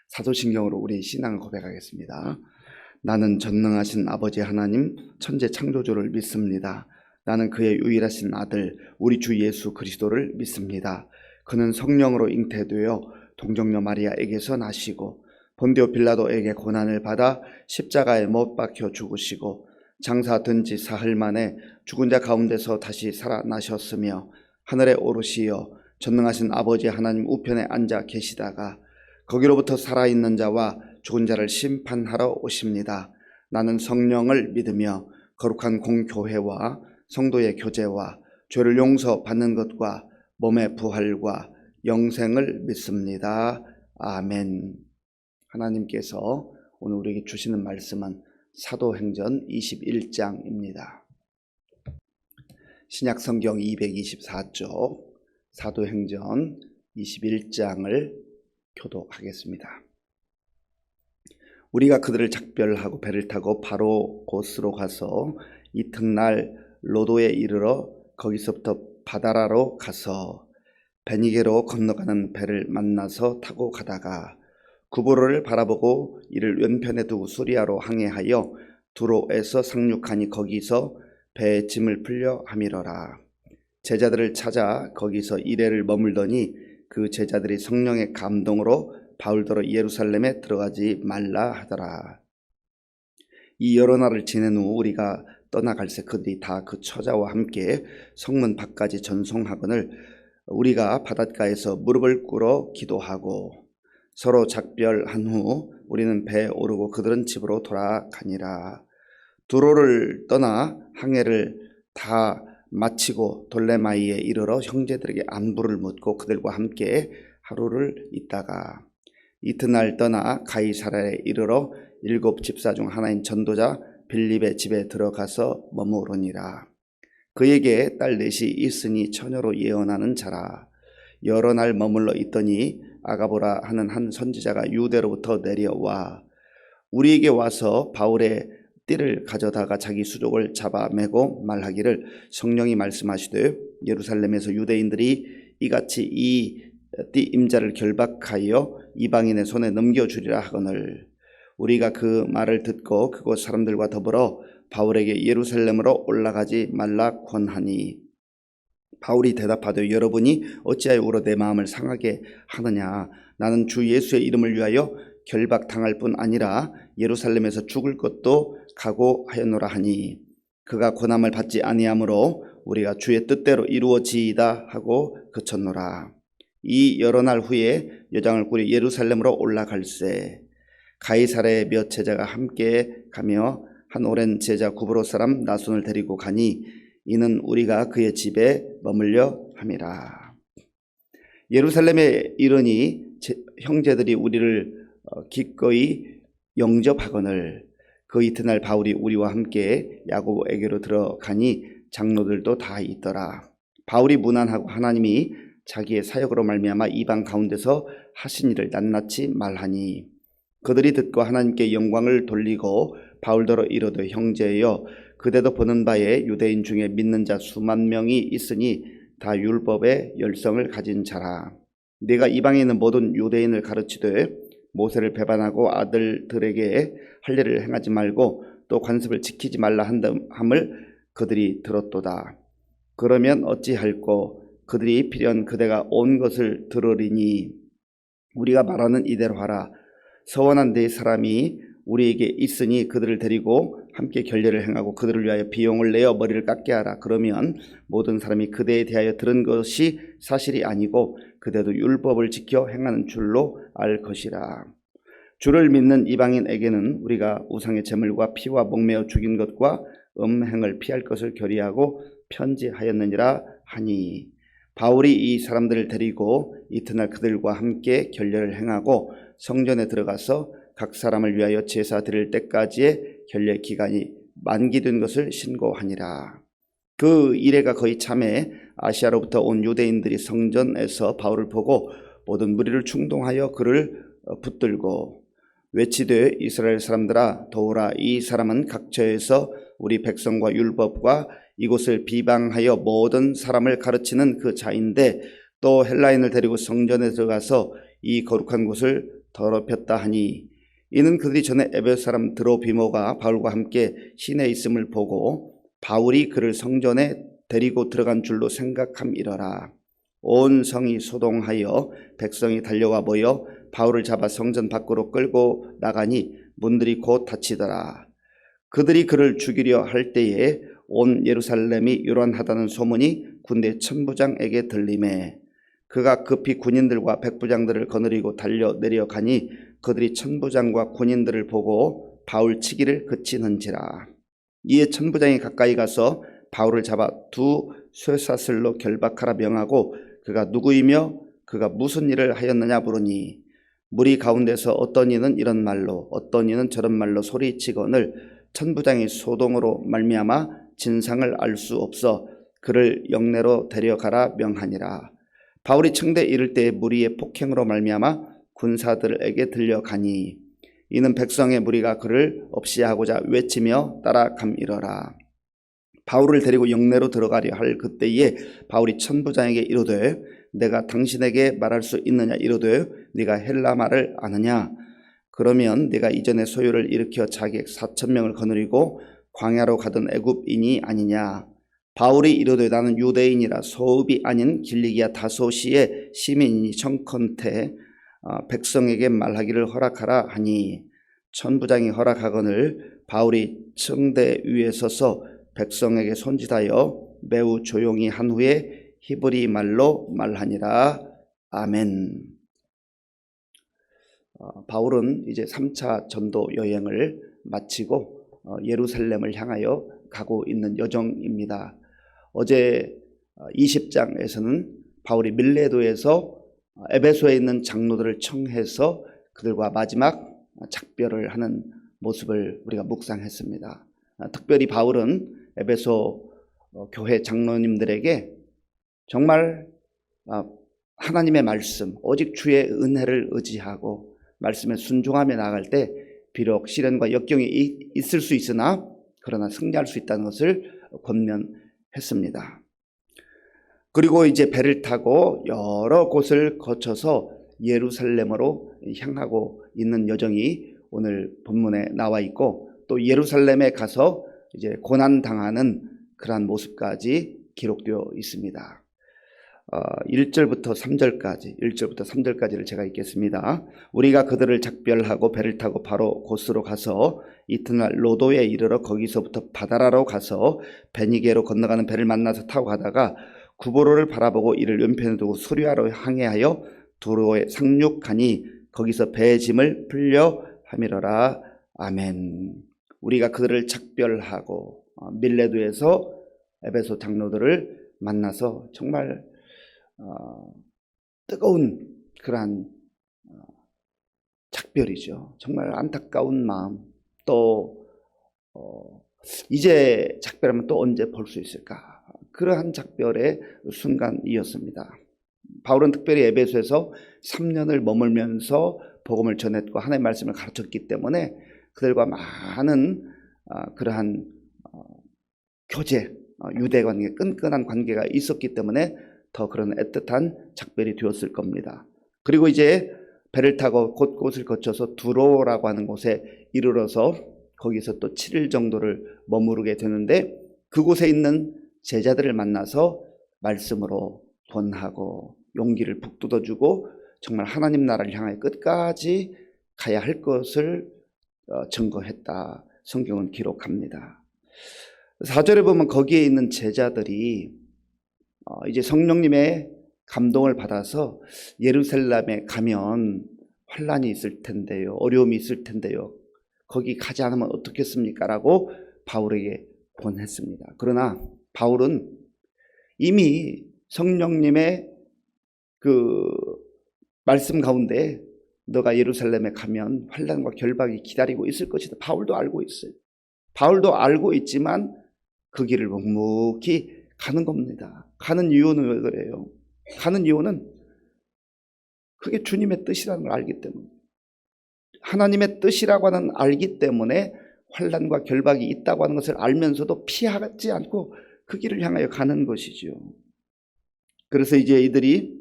사도신경으로 우리 신앙을 고백하겠습니다. 나는 전능하신 아버지 하나님 천재 창조주를 믿습니다. 나는 그의 유일하신 아들 우리 주 예수 그리스도를 믿습니다. 그는 성령으로 잉태되어 동정녀 마리아에게서 나시고 본디오 빌라도에게 고난을 받아 십자가에 못 박혀 죽으시고 장사된 지 사흘 만에 죽은 자 가운데서 다시 살아나셨으며 하늘에 오르시어 전능하신 아버지 하나님 우편에 앉아 계시다가 거기로부터 살아있는 자와 죽은 자를 심판하러 오십니다. 나는 성령을 믿으며 거룩한 공교회와 성도의 교제와 죄를 용서받는 것과 몸의 부활과 영생을 믿습니다. 아멘. 하나님께서 오늘 우리에게 주시는 말씀은 사도행전 21장입니다. 신약성경 224쪽 사도행전 21장을 교독하겠습니다. 우리가 그들을 작별하고 배를 타고 바로 곳으로 가서 이튿날 로도에 이르러 거기서부터 바다라로 가서 베니게로 건너가는 배를 만나서 타고 가다가 구보로를 바라보고 이를 왼편에 두고 수리아로 항해하여 두로에서 상륙하니 거기서 배에 짐을 풀려 함이러라. 제자들을 찾아 거기서 이레를 머물더니 그 제자들이 성령의 감동으로 바울더러 예루살렘에 들어가지 말라 하더라. 이 여러 날을 지낸 후 우리가 떠나갈새 그들이 다 그 처자와 함께 성문 밖까지 전송하거늘 우리가 바닷가에서 무릎을 꿇어 기도하고 서로 작별한 후 우리는 배에 오르고 그들은 집으로 돌아가니라. 두로를 떠나 항해를 다 마치고 돌레마이에 이르러 형제들에게 안부를 묻고 그들과 함께 하루를 있다가 이튿날 떠나 가이사랴에 이르러 7 집사 중 하나인 전도자 빌립의 집에 들어가서 머무르니라. 그에게 딸 넷이 있으니 처녀로 예언하는 자라. 여러 날 머물러 있더니 아가보라 하는 한 선지자가 유대로부터 내려와 우리에게 와서 바울의 띠를 가져다가 자기 수족을 잡아매고 말하기를 성령이 말씀하시되 예루살렘에서 유대인들이 이같이 이 띠 임자를 결박하여 이방인의 손에 넘겨주리라 하거늘 우리가 그 말을 듣고 그곳 사람들과 더불어 바울에게 예루살렘으로 올라가지 말라 권하니 바울이 대답하되 여러분이 어찌하여 울어 내 마음을 상하게 하느냐. 나는 주 예수의 이름을 위하여 결박당할 뿐 아니라 예루살렘에서 죽을 것도 각오하였노라 하니 그가 고난을 받지 아니하므로 우리가 주의 뜻대로 이루어지이다 하고 그쳤노라. 이 여러 날 후에 여장을 꾸려 예루살렘으로 올라갈새 가이사랴의 몇 제자가 함께 가며 한 오랜 제자 구브로 사람 나손을 데리고 가니 이는 우리가 그의 집에 머물려 함이라. 예루살렘에 이르니 형제들이 우리를 기꺼이 영접하거늘 그 이튿날 바울이 우리와 함께 야고보에게로 들어가니 장로들도 다 있더라. 바울이 문안하고 하나님이 자기의 사역으로 말미암아 이방 가운데서 하신 일을 낱낱이 말하니 그들이 듣고 하나님께 영광을 돌리고 바울더러 이르되 형제여 그대도 보는 바에 유대인 중에 믿는 자 수만 명이 있으니 다 율법의 열성을 가진 자라. 네가 이방에 있는 모든 유대인을 가르치되 모세를 배반하고 아들들에게 할례를 행하지 말고 또 관습을 지키지 말라 함을 그들이 들었도다. 그러면 어찌할꼬 그들이 필연 그대가 온 것을 들으리니 우리가 말하는 이대로 하라. 서원한 네 사람이 우리에게 있으니 그들을 데리고 함께 결례를 행하고 그들을 위하여 비용을 내어 머리를 깎게 하라. 그러면 모든 사람이 그대에 대하여 들은 것이 사실이 아니고 그대도 율법을 지켜 행하는 줄로 알 것이라. 주를 믿는 이방인에게는 우리가 우상의 제물과 피와 목매어 죽인 것과 음행을 피할 것을 결의하고 편지하였느니라 하니 바울이 이 사람들을 데리고 이튿날 그들과 함께 결례를 행하고 성전에 들어가서 각 사람을 위하여 제사 드릴 때까지의 결례 기간이 만기된 것을 신고하니라. 그 이래가 거의 참에 아시아로부터 온 유대인들이 성전에서 바울을 보고 모든 무리를 충동하여 그를 붙들고 외치되 이스라엘 사람들아 도우라. 이 사람은 각처에서 우리 백성과 율법과 이곳을 비방하여 모든 사람을 가르치는 그 자인데 또 헬라인을 데리고 성전에 들어가서 이 거룩한 곳을 더럽혔다 하니, 이는 그들이 전에 에베소 사람 드로비모가 바울과 함께 시내에 있음을 보고 바울이 그를 성전에 데리고 들어간 줄로 생각함이러라. 온 성이 소동하여 백성이 달려와 모여 바울을 잡아 성전 밖으로 끌고 나가니 문들이 곧 닫히더라. 그들이 그를 죽이려 할 때에 온 예루살렘이 요란하다는 소문이 군대 천부장에게 들리매 그가 급히 군인들과 백부장들을 거느리고 달려 내려가니 그들이 천부장과 군인들을 보고 바울 치기를 그치는지라. 이에 천부장이 가까이 가서 바울을 잡아 두 쇠사슬로 결박하라 명하고 그가 누구이며 그가 무슨 일을 하였느냐 물으니 무리 가운데서 어떤 이는 이런 말로 어떤 이는 저런 말로 소리치거늘 천부장이 소동으로 말미암아 진상을 알 수 없어 그를 영내로 데려가라 명하니라. 바울이 청대에 이를 때에 무리의 폭행으로 말미암아 군사들에게 들려가니 이는 백성의 무리가 그를 없이하고자 외치며 따라감이러라. 바울을 데리고 영내로 들어가려 할 그때에 바울이 천부장에게 이르되 내가 당신에게 말할 수 있느냐 이르되 네가 헬라 말을 아느냐 그러면 네가 이전에 소요를 일으켜 자객 4,000명을 거느리고 광야로 가던 애굽인이 아니냐. 바울이 이르되 나는 유대인이라 소읍이 아닌 길리기아 다소시의 시민이니 청컨대 백성에게 말하기를 허락하라 하니 천부장이 허락하거늘 바울이 청대 위에 서서 백성에게 손짓하여 매우 조용히 한 후에 히브리 말로 말하니라. 아멘. 바울은 이제 3차 전도 여행을 마치고 예루살렘을 향하여 가고 있는 여정입니다. 어제 20장에서는 바울이 밀레도에서 에베소에 있는 장로들을 청해서 그들과 마지막 작별을 하는 모습을 우리가 묵상했습니다. 특별히 바울은 에베소 교회 장로님들에게 정말 하나님의 말씀, 오직 주의 은혜를 의지하고 말씀에 순종하며 나아갈 때 비록 시련과 역경이 있을 수 있으나 그러나 승리할 수 있다는 것을 권면했습니다. 그리고 이제 배를 타고 여러 곳을 거쳐서 예루살렘으로 향하고 있는 여정이 오늘 본문에 나와 있고 또 예루살렘에 가서 이제 고난당하는 그러한 모습까지 기록되어 있습니다. 1절부터 3절까지를 제가 읽겠습니다. 우리가 그들을 작별하고 배를 타고 바로 곳으로 가서 이튿날 로도에 이르러 거기서부터 바다라로 가서 베니게로 건너가는 배를 만나서 타고 가다가 구보로를 바라보고 이를 왼편에 두고 수리아로 항해하여 두로에 상륙하니 거기서 배의 짐을 풀려 함이러라. 아멘. 우리가 그들을 작별하고 밀레도에서 에베소 장로들을 만나서 정말 뜨거운 그러한 작별이죠. 정말 안타까운 마음. 또 이제 작별하면 또 언제 볼 수 있을까? 그러한 작별의 순간이었습니다. 바울은 특별히 에베소에서 3년을 머물면서 복음을 전했고 하나님의 말씀을 가르쳤기 때문에 그들과 많은 그러한 교제, 유대 관계, 끈끈한 관계가 있었기 때문에 더 그런 애틋한 작별이 되었을 겁니다. 그리고 이제 배를 타고 곳곳을 거쳐서 두로라고 하는 곳에 이르러서 거기서 또 7일 정도를 머무르게 되는데 그곳에 있는 제자들을 만나서 말씀으로 권하고 용기를 북돋아주고 정말 하나님 나라를 향해 끝까지 가야 할 것을 증거했다. 성경은 기록합니다. 4절에 보면 거기에 있는 제자들이 이제 성령님의 감동을 받아서 예루살렘에 가면 환란이 있을 텐데요, 어려움이 있을 텐데요, 거기 가지 않으면 어떻겠습니까? 라고 바울에게 권했습니다. 그러나 바울은 이미 성령님의 그 말씀 가운데 너가 예루살렘에 가면 환란과 결박이 기다리고 있을 것이다. 바울도 알고 있어요. 바울도 알고 있지만 그 길을 묵묵히 가는 겁니다. 가는 이유는 왜 그래요? 가는 이유는 그게 주님의 뜻이라는 걸 알기 때문에, 하나님의 뜻이라고 하는 알기 때문에 환란과 결박이 있다고 하는 것을 알면서도 피하지 않고 그 길을 향하여 가는 것이죠. 그래서 이제 이들이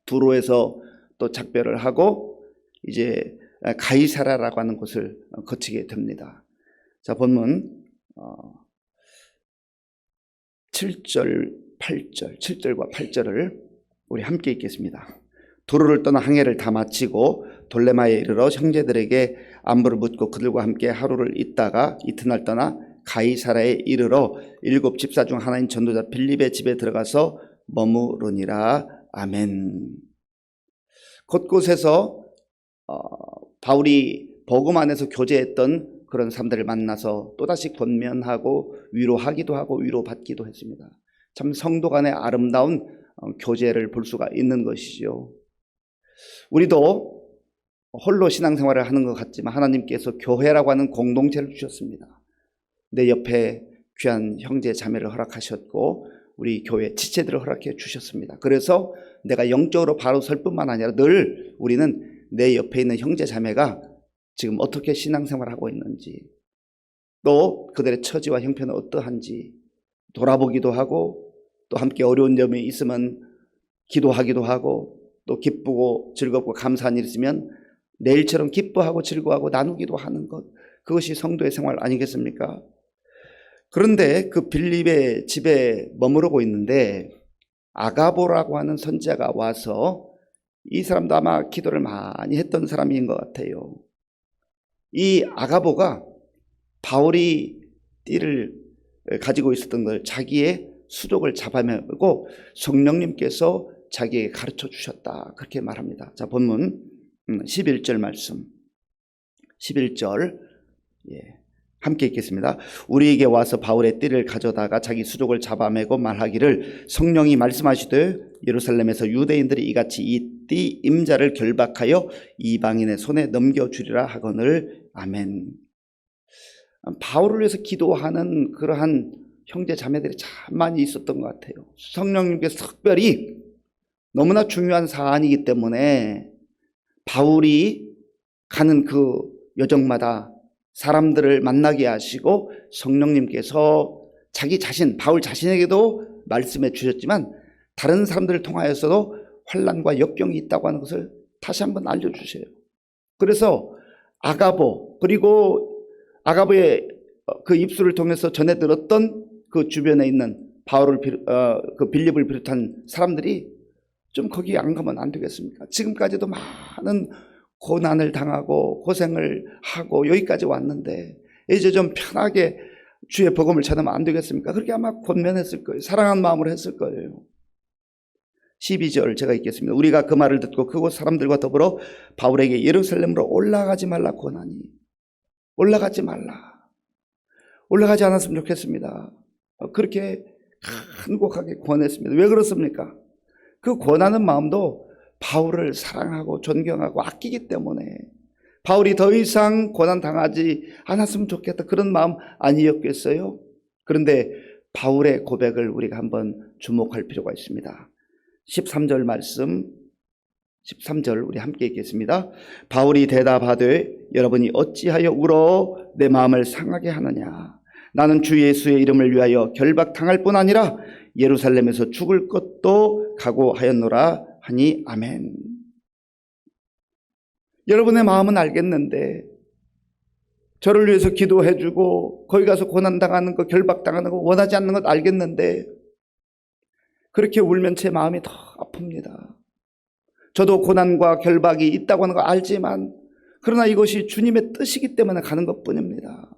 두로에서 또 작별을 하고 이제 가이사라라고 하는 곳을 거치게 됩니다. 자, 본문 7절과 8절을 우리 함께 읽겠습니다. 두로를 떠나 항해를 다 마치고 돌레마에 이르러 형제들에게 안부를 묻고 그들과 함께 하루를 있다가 이튿날 떠나 가이사라에 이르러 7 집사 중 하나인 전도자 빌립의 집에 들어가서 머무르니라. 아멘. 곳곳에서 바울이 복음 안에서 교제했던 그런 사람들을 만나서 또다시 권면하고 위로하기도 하고 위로받기도 했습니다. 참 성도 간의 아름다운 교제를 볼 수가 있는 것이죠. 우리도 홀로 신앙생활을 하는 것 같지만 하나님께서 교회라고 하는 공동체를 주셨습니다. 내 옆에 귀한 형제 자매를 허락하셨고 우리 교회 지체들을 허락해 주셨습니다. 그래서 내가 영적으로 바로 설 뿐만 아니라 늘 우리는 내 옆에 있는 형제 자매가 지금 어떻게 신앙생활을 하고 있는지, 또 그들의 처지와 형편은 어떠한지 돌아보기도 하고, 또 함께 어려운 점이 있으면 기도하기도 하고, 또 기쁘고 즐겁고 감사한 일이 있으면 내일처럼 기뻐하고 즐거워하고 나누기도 하는 것, 그것이 성도의 생활 아니겠습니까? 그런데 그 빌립의 집에 머무르고 있는데 아가보라고 하는 선지자가 와서, 이 사람도 아마 기도를 많이 했던 사람인 것 같아요. 이 아가보가 바울이 띠를 가지고 있었던 걸 자기의 수족을 잡아매고 성령님께서 자기에게 가르쳐 주셨다, 그렇게 말합니다. 자, 본문 11절 말씀, 11절 함께 읽겠습니다. 우리에게 와서 바울의 띠를 가져다가 자기 수족을 잡아매고 말하기를 성령이 말씀하시되 예루살렘에서 유대인들이 이같이 이 띠 임자를 결박하여 이방인의 손에 넘겨주리라 하거늘. 아멘. 바울을 위해서 기도하는 그러한 형제 자매들이 참 많이 있었던 것 같아요. 성령님께서 특별히 너무나 중요한 사안이기 때문에 바울이 가는 그 여정마다 사람들을 만나게 하시고 성령님께서 자기 자신, 바울 자신에게도 말씀해 주셨지만 다른 사람들을 통하여서도 환난과 역경이 있다고 하는 것을 다시 한번 알려주세요. 그래서 아가보, 그리고 아가보의 그 입술을 통해서 전해 들었던 그 주변에 있는 바울을 그 빌립을 비롯한 사람들이 좀 거기 안 가면 안 되겠습니까? 지금까지도 많은 고난을 당하고 고생을 하고 여기까지 왔는데 이제 좀 편하게 주의 복음을 전하면 안 되겠습니까? 그렇게 아마 권면했을 거예요. 사랑하는 마음으로 했을 거예요. 12절 제가 읽겠습니다. 우리가 그 말을 듣고 그곳 사람들과 더불어 바울에게 예루살렘으로 올라가지 말라 권하니, 올라가지 말라, 올라가지 않았으면 좋겠습니다. 그렇게 간곡하게 권했습니다. 왜 그렇습니까? 그 권하는 마음도 바울을 사랑하고 존경하고 아끼기 때문에, 바울이 더 이상 고난당하지 않았으면 좋겠다, 그런 마음 아니었겠어요? 그런데 바울의 고백을 우리가 한번 주목할 필요가 있습니다. 13절 말씀, 13절 우리 함께 읽겠습니다. 바울이 대답하되 여러분이 어찌하여 울어 내 마음을 상하게 하느냐. 나는 주 예수의 이름을 위하여 결박당할 뿐 아니라 예루살렘에서 죽을 것도 각오하였노라 하니. 아멘. 여러분의 마음은 알겠는데, 저를 위해서 기도해주고 거기 가서 고난당하는 거, 결박당하는 거 원하지 않는 것 알겠는데 그렇게 울면 제 마음이 더 아픕니다. 저도 고난과 결박이 있다고 하는 거 알지만, 그러나 이것이 주님의 뜻이기 때문에 가는 것뿐입니다.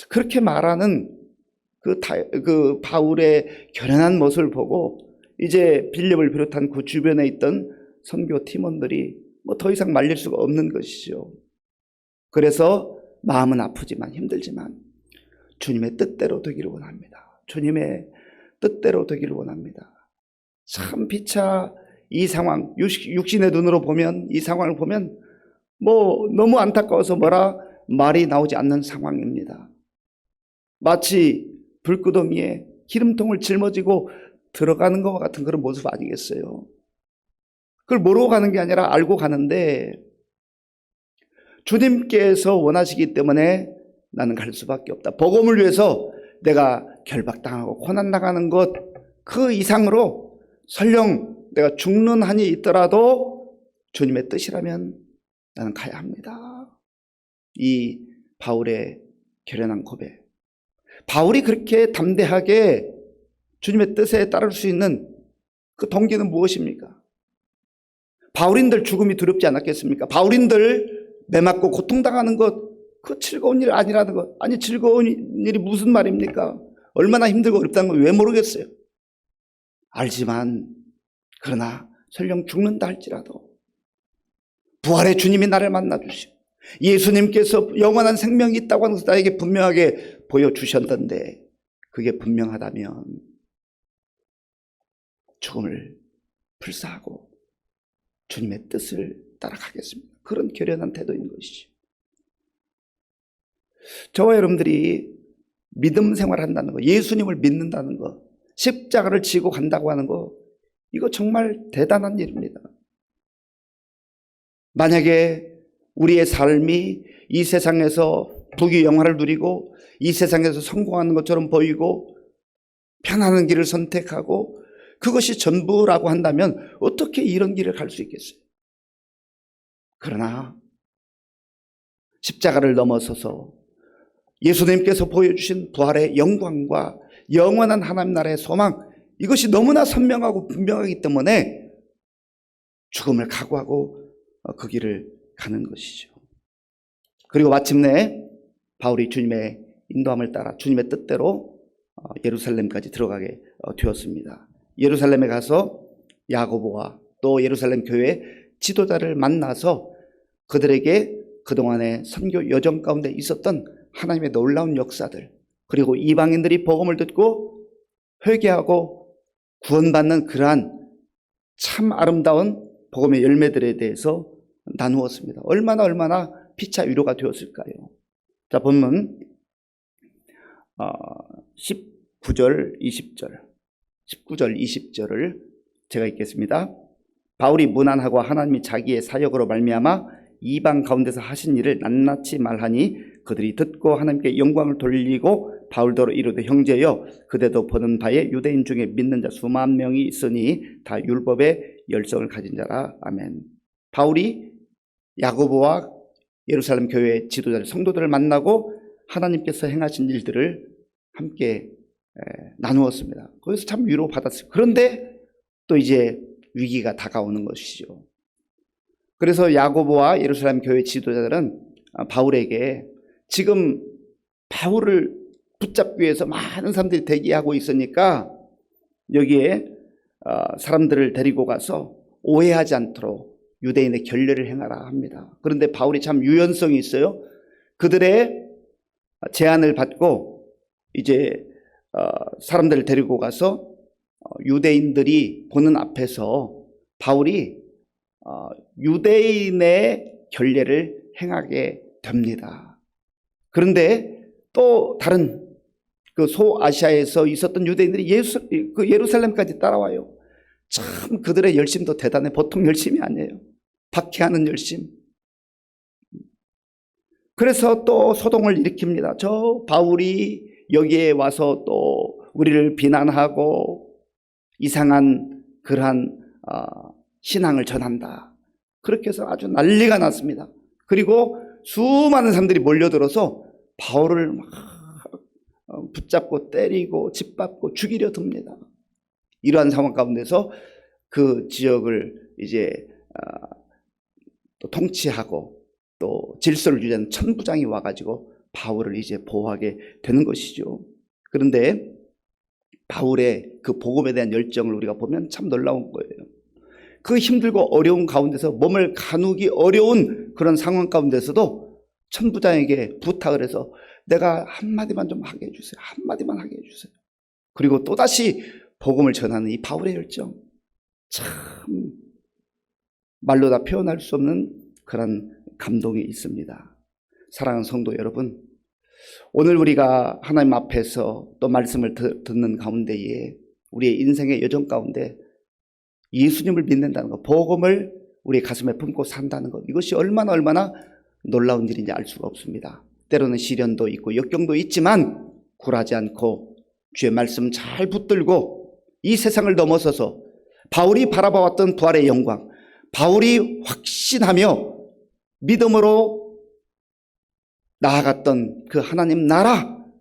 그렇게 말하는 그 바울의 결연한 모습을 보고 이제 빌립을 비롯한 그 주변에 있던 선교 팀원들이 뭐 더 이상 말릴 수가 없는 것이죠. 그래서 마음은 아프지만 힘들지만 주님의 뜻대로 되기를 원합니다. 주님의 뜻대로 되기를 원합니다. 참 피차 이 상황, 육신의 눈으로 보면, 이 상황을 보면 뭐 너무 안타까워서 말이 나오지 않는 상황입니다. 마치 불구덩이에 기름통을 짊어지고 들어가는 것과 같은 그런 모습 아니겠어요? 그걸 모르고 가는 게 아니라 알고 가는데, 주님께서 원하시기 때문에 나는 갈 수밖에 없다. 복음을 위해서 내가 결박당하고 고난당하는 것 그 이상으로 설령 내가 죽는 한이 있더라도 주님의 뜻이라면 나는 가야 합니다. 이 바울의 결연한 고백. 바울이 그렇게 담대하게 주님의 뜻에 따를 수 있는 그 동기는 무엇입니까? 바울인들 죽음이 두렵지 않았겠습니까? 바울인들 매맞고 고통당하는 것, 그 즐거운 일 아니라는 것. 아니, 즐거운 일이 무슨 말입니까? 얼마나 힘들고 어렵다는 걸 왜 모르겠어요? 알지만, 그러나 설령 죽는다 할지라도 부활의 주님이 나를 만나주시고 예수님께서 영원한 생명이 있다고 하는 것을 나에게 분명하게 보여주셨던데, 그게 분명하다면 죽음을 불사하고 주님의 뜻을 따라가겠습니다. 그런 결연한 태도인 것이죠. 저와 여러분들이 믿음 생활한다는 거, 예수님을 믿는다는 거, 십자가를 지고 간다고 하는 거, 이거 정말 대단한 일입니다. 만약에 우리의 삶이 이 세상에서 부귀영화를 누리고 이 세상에서 성공하는 것처럼 보이고 편안한 길을 선택하고 그것이 전부라고 한다면 어떻게 이런 길을 갈 수 있겠어요? 그러나 십자가를 넘어서서 예수님께서 보여주신 부활의 영광과 영원한 하나님 나라의 소망, 이것이 너무나 선명하고 분명하기 때문에 죽음을 각오하고 그 길을 가는 것이죠. 그리고 마침내 바울이 주님의 인도함을 따라 주님의 뜻대로 예루살렘까지 들어가게 되었습니다. 예루살렘에 가서 야고보와 또 예루살렘 교회 지도자를 만나서 그들에게 그동안의 선교 여정 가운데 있었던 하나님의 놀라운 역사들, 그리고 이방인들이 복음을 듣고 회개하고 구원받는 그러한 참 아름다운 복음의 열매들에 대해서 나누었습니다. 얼마나 피차 위로가 되었을까요? 자, 본문 19절 20절을 제가 읽겠습니다. 바울이 무난하고 하나님이 자기의 사역으로 말미암아 이방 가운데서 하신 일을 낱낱이 말하니 그들이 듣고 하나님께 영광을 돌리고 바울더러 이르되, 형제여, 그대도 보는 바에 유대인 중에 믿는 자 수만 명이 있으니 다 율법의 열성을 가진 자라. 아멘. 바울이 야고보와 예루살렘 교회 지도자 성도들을 만나고 하나님께서 행하신 일들을 함께 나누었습니다. 거기서 참 위로받았어요. 그런데 또 이제 위기가 다가오는 것이죠. 그래서 야고보와 예루살렘 교회 지도자들은 바울에게 지금 바울을 붙잡기 위해서 많은 사람들이 대기하고 있으니까 여기에 사람들을 데리고 가서 오해하지 않도록 유대인의 결례를 행하라 합니다. 그런데 바울이 참 유연성이 있어요. 그들의 제안을 받고 이제 사람들을 데리고 가서 유대인들이 보는 앞에서 바울이 유대인의 결례를 행하게 됩니다. 그런데 또 다른 그 소아시아에서 있었던 유대인들이 예루살렘까지 따라와요. 참 그들의 열심도 대단해. 보통 열심이 아니에요. 박해하는 열심. 그래서 또 소동을 일으킵니다. 저 바울이 여기에 와서 또 우리를 비난하고 이상한 그러한 신앙을 전한다. 그렇게 해서 아주 난리가 났습니다. 그리고 수많은 사람들이 몰려들어서 바울을 막 붙잡고 때리고 짓밟고 죽이려 듭니다. 이러한 상황 가운데서 그 지역을 이제 또 통치하고 또 질서를 유지하는 천부장이 와가지고 바울을 이제 보호하게 되는 것이죠. 그런데 바울의 그 복음에 대한 열정을 우리가 보면 참 놀라운 거예요. 그 힘들고 어려운 가운데서 몸을 가누기 어려운 그런 상황 가운데서도 천부장에게 부탁을 해서 내가 한마디만 좀 하게 해주세요. 한마디만 하게 해주세요. 그리고 또다시 복음을 전하는 이 바울의 열정, 참 말로 다 표현할 수 없는 그런 감동이 있습니다. 사랑하는 성도 여러분, 오늘 우리가 하나님 앞에서 또 말씀을 듣는 가운데에 우리의 인생의 여정 가운데 예수님을 믿는다는 것, 복음을 우리 가슴에 품고 산다는 것, 이것이 얼마나 놀라운 일인지 알 수가 없습니다. 때로는 시련도 있고 역경도 있지만 굴하지 않고 주의 말씀 잘 붙들고 이 세상을 넘어서서 바울이 바라봐왔던 부활의 영광, 바울이 확신하며 믿음으로 나아갔던 그 하나님 나라를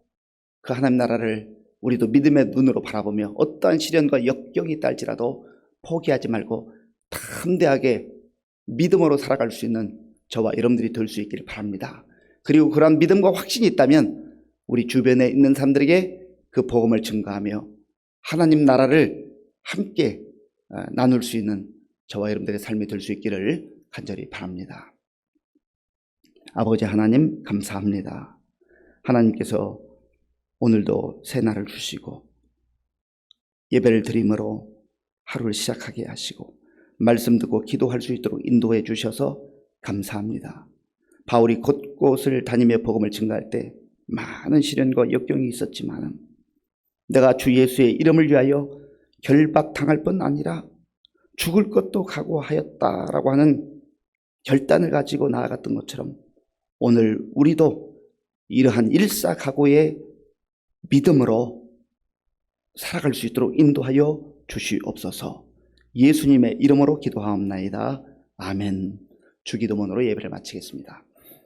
우리도 믿음의 눈으로 바라보며 어떠한 시련과 역경이 있다 할지라도 포기하지 말고 담대하게 믿음으로 살아갈 수 있는 저와 여러분들이 될 수 있기를 바랍니다. 그리고 그러한 믿음과 확신이 있다면 우리 주변에 있는 사람들에게 그 복음을 증거하며 하나님 나라를 함께 나눌 수 있는 저와 여러분들의 삶이 될 수 있기를 간절히 바랍니다. 아버지 하나님 감사합니다. 하나님께서 오늘도 새 날을 주시고 예배를 드림으로 하루를 시작하게 하시고 말씀 듣고 기도할 수 있도록 인도해 주셔서 감사합니다. 바울이 곳곳을 다니며 복음을 증거할 때 많은 시련과 역경이 있었지만 내가 주 예수의 이름을 위하여 결박당할 뿐 아니라 죽을 것도 각오하였다라고 하는 결단을 가지고 나아갔던 것처럼 오늘 우리도 이러한 일사각오의 믿음으로 살아갈 수 있도록 인도하여 주시옵소서. 예수님의 이름으로 기도하옵나이다. 아멘. 주기도문으로 예배를 마치겠습니다.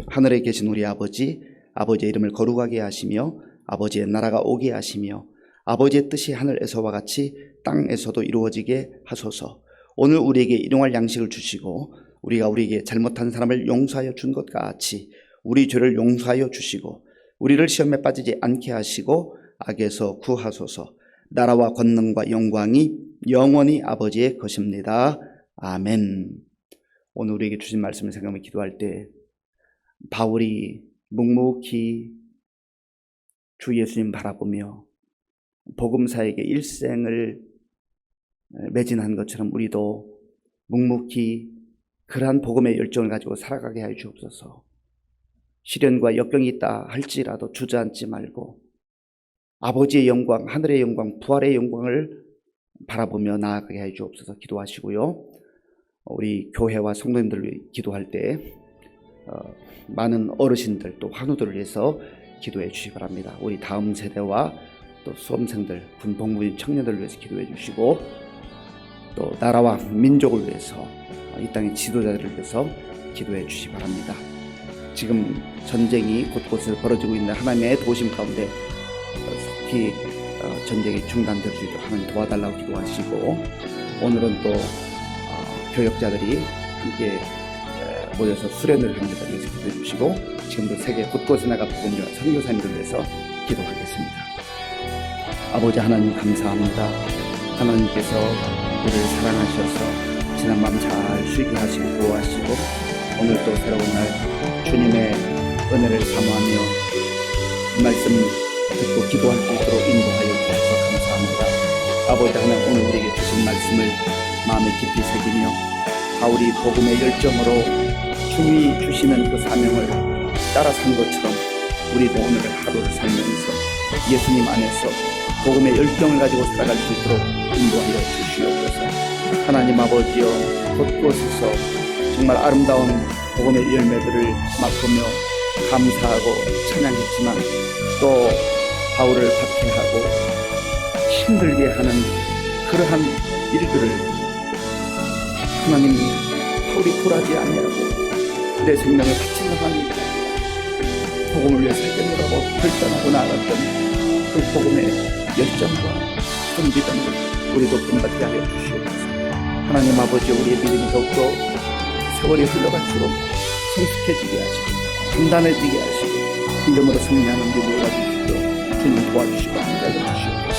하늘에 계신 우리 아버지의 이름을 거룩하게 하시며 아버지의 나라가 오게 하시며 아버지의 뜻이 하늘에서와 같이 땅에서도 이루어지게 하소서. 오늘 우리에게 일용할 양식을 주시고 우리가 우리에게 잘못한 사람을 용서하여 준 것 같이 우리 죄를 용서하여 주시고 우리를 시험에 빠지지 않게 하시고 악에서 구하소서. 나라와 권능과 영광이 영원히 아버지의 것입니다. 아멘. 오늘 우리에게 주신 말씀을 생각하며 기도할 때 바울이 묵묵히 주 예수님 바라보며 복음사에게 일생을 매진한 것처럼 우리도 묵묵히 그러한 복음의 열정을 가지고 살아가게 하여 주옵소서. 시련과 역경이 있다 할지라도 주저앉지 말고 아버지의 영광, 하늘의 영광, 부활의 영광을 바라보며 나아가게 하여 주옵소서. 기도하시고요. 우리 교회와 성도님들을 위해 기도할 때 많은 어르신들 또 환우들을 위해서 기도해 주시기 바랍니다. 우리 다음 세대와 또 수험생들, 군복무인 청년들을 위해서 기도해 주시고 또 나라와 민족을 위해서 이 땅의 지도자들을 위해서 기도해 주시기 바랍니다. 지금 전쟁이 곳곳에서 벌어지고 있는 하나님의 도우심 가운데 속히 전쟁이 중단될 수 있도록 하나님 도와달라고 기도하시고 오늘은 또 교역자들이 함께 모여서 수련을 합니다. 그래서 기도해 주시고 지금도 세계 곳곳에 나가 복음을 선교사님들 위해서 기도하겠습니다. 아버지 하나님 감사합니다. 하나님께서 우리를 사랑하셔서 지난 밤 잘 쉬게 하시고 보호하시고 오늘 또 새로운 날 주님의 은혜를 사모하며 이 말씀 듣고 기도할 수 있도록 인도하여 주셔서 감사합니다. 아버지 하나님 오늘 우리에게 주신 말씀을 마음에 깊이 새기며 바울이 복음의 열정으로 주님이 주시는 그 사명을 따라 산 것처럼 우리도 오늘 하루를 살면서 예수님 안에서 복음의 열정을 가지고 살아갈 수 있도록 인도하여 주시옵소서. 하나님 아버지여 곳곳에서 정말 아름다운 복음의 열매들을 맛보며 감사하고 찬양했지만 또 바울을 박해하고 힘들게 하는 그러한 일들을 하나님 바울이 굴하지 아니하고 내 생명을 바치는 하나님 복음을 위해 살겠노라고 결단하고 나아갔던 그 복음의 열정과 그 믿음을 우리도 본받게 하여 주시옵소서. 하나님 아버지 우리의 믿음이 더욱더 세월이 흘러갈수록 성숙해지게 하시고 단단해지게 하시고 믿음으로 승리하는 믿음을 가지시고 주님 도와주시고 함께 하여 주시옵소서.